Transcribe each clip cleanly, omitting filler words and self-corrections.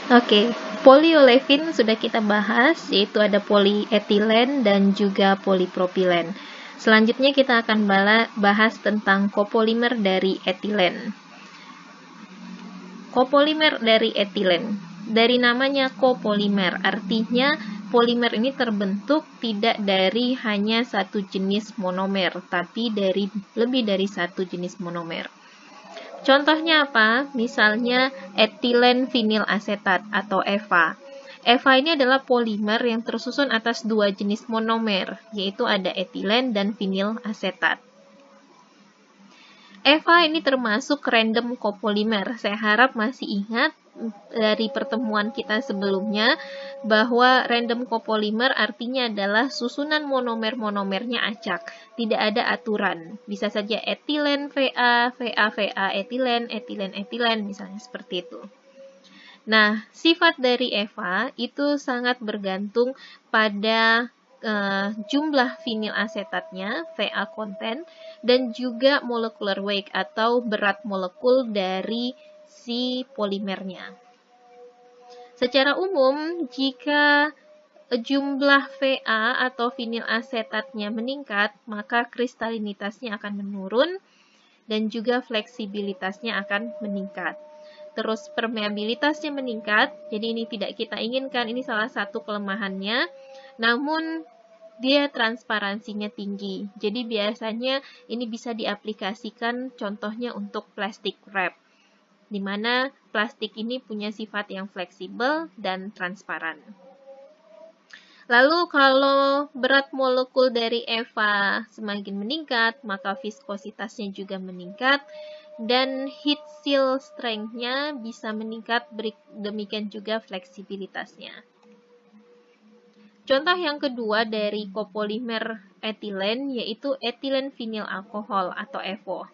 Oke, poliolefin sudah kita bahas, yaitu ada polietilen dan juga polipropilen. Selanjutnya kita akan bahas tentang kopolimer dari etilen. Kopolimer dari etilen. Dari namanya kopolimer, artinya polimer ini terbentuk tidak dari hanya satu jenis monomer, tapi dari lebih dari satu jenis monomer. Contohnya apa? Misalnya etilen vinil asetat atau EVA. EVA ini adalah polimer yang tersusun atas dua jenis monomer, yaitu ada etilen dan vinil asetat. EVA ini termasuk random copolymer. Saya harap masih ingat dari pertemuan kita sebelumnya bahwa random copolymer artinya adalah susunan monomer-monomernya acak. Tidak ada aturan. Bisa saja etilen VA, VA, VA, etilen, etilen, etilen, misalnya seperti itu. Nah, sifat dari EVA itu sangat bergantung pada jumlah vinil asetatnya, VA content, dan juga molecular weight atau berat molekul dari si polimernya. Secara umum, jika jumlah VA atau vinil asetatnya meningkat, maka kristalinitasnya akan menurun dan juga fleksibilitasnya akan meningkat. Terus permeabilitasnya meningkat, jadi ini tidak kita inginkan, ini salah satu kelemahannya. Namun dia transparansinya tinggi. Jadi biasanya ini bisa diaplikasikan contohnya untuk plastic wrap, di mana plastik ini punya sifat yang fleksibel dan transparan. Lalu kalau berat molekul dari EVA semakin meningkat, maka viskositasnya juga meningkat, dan heat seal strength-nya bisa meningkat, demikian juga fleksibilitasnya. Contoh yang kedua dari kopolimer etilen yaitu etilen vinil alkohol atau EVO.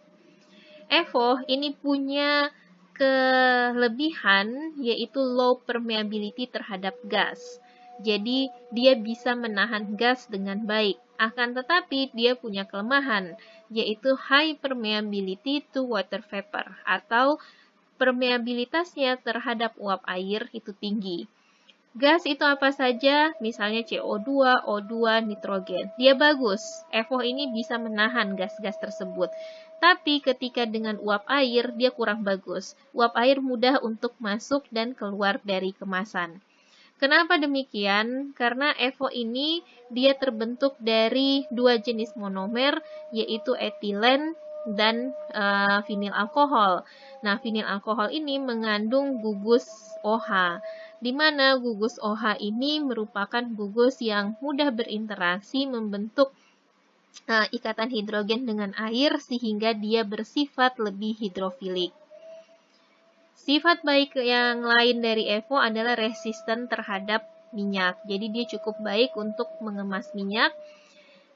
EVO ini punya kelebihan yaitu low permeability terhadap gas. Jadi dia bisa menahan gas dengan baik. Akan tetapi dia punya kelemahan yaitu high permeability to water vapor atau permeabilitasnya terhadap uap air itu tinggi. Gas itu apa saja? Misalnya CO2, O2, nitrogen. Dia bagus. EVO ini bisa menahan gas-gas tersebut. Tapi ketika dengan uap air, dia kurang bagus. Uap air mudah untuk masuk dan keluar dari kemasan. Kenapa demikian? Karena EVO ini dia terbentuk dari dua jenis monomer, yaitu etilen dan vinil alkohol. Nah, vinil alkohol ini mengandung gugus OH, di mana gugus OH ini merupakan gugus yang mudah berinteraksi membentuk ikatan hidrogen dengan air sehingga dia bersifat lebih hidrofilik. Sifat baik yang lain dari EVO adalah resisten terhadap minyak. Jadi dia cukup baik untuk mengemas minyak.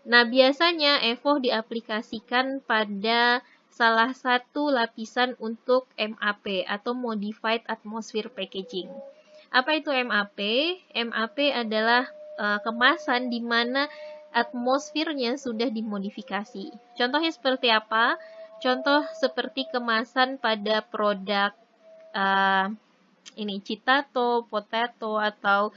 Nah, biasanya EVO diaplikasikan pada salah satu lapisan untuk MAP atau Modified Atmosphere Packaging. Apa itu MAP? MAP adalah kemasan di mana atmosfernya sudah dimodifikasi. Contohnya seperti apa? Contoh seperti kemasan pada produk ini Citato, Potato atau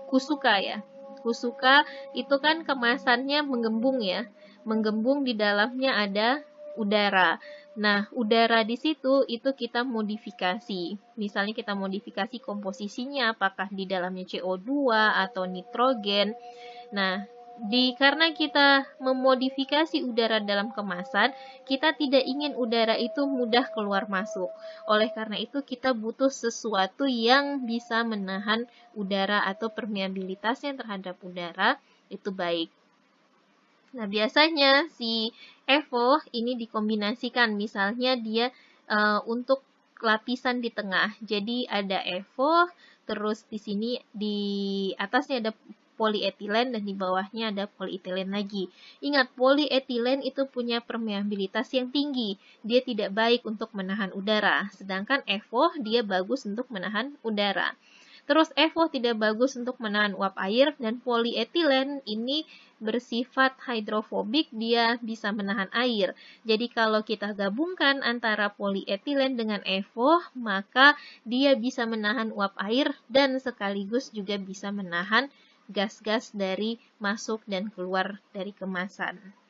Kusuka ya. Kusuka itu kan kemasannya menggembung ya. Menggembung di dalamnya ada udara. Nah, udara di situ itu kita modifikasi. Misalnya kita modifikasi komposisinya apakah di dalamnya CO2 atau nitrogen. Nah, karena kita memodifikasi udara dalam kemasan, kita tidak ingin udara itu mudah keluar masuk. Oleh karena itu, kita butuh sesuatu yang bisa menahan udara atau permeabilitasnya terhadap udara itu baik. Nah, biasanya si EVO ini dikombinasikan, misalnya dia untuk lapisan di tengah. Jadi ada EVO, terus di sini di atasnya ada polietilen dan di bawahnya ada polietilen lagi. Ingat, polietilen itu punya permeabilitas yang tinggi. Dia tidak baik untuk menahan udara, sedangkan EVO dia bagus untuk menahan udara. Terus EVO tidak bagus untuk menahan uap air, dan polietilen ini bersifat hidrofobik, dia bisa menahan air. Jadi kalau kita gabungkan antara polietilen dengan EVO, maka dia bisa menahan uap air dan sekaligus juga bisa menahan gas-gas dari masuk dan keluar dari kemasan.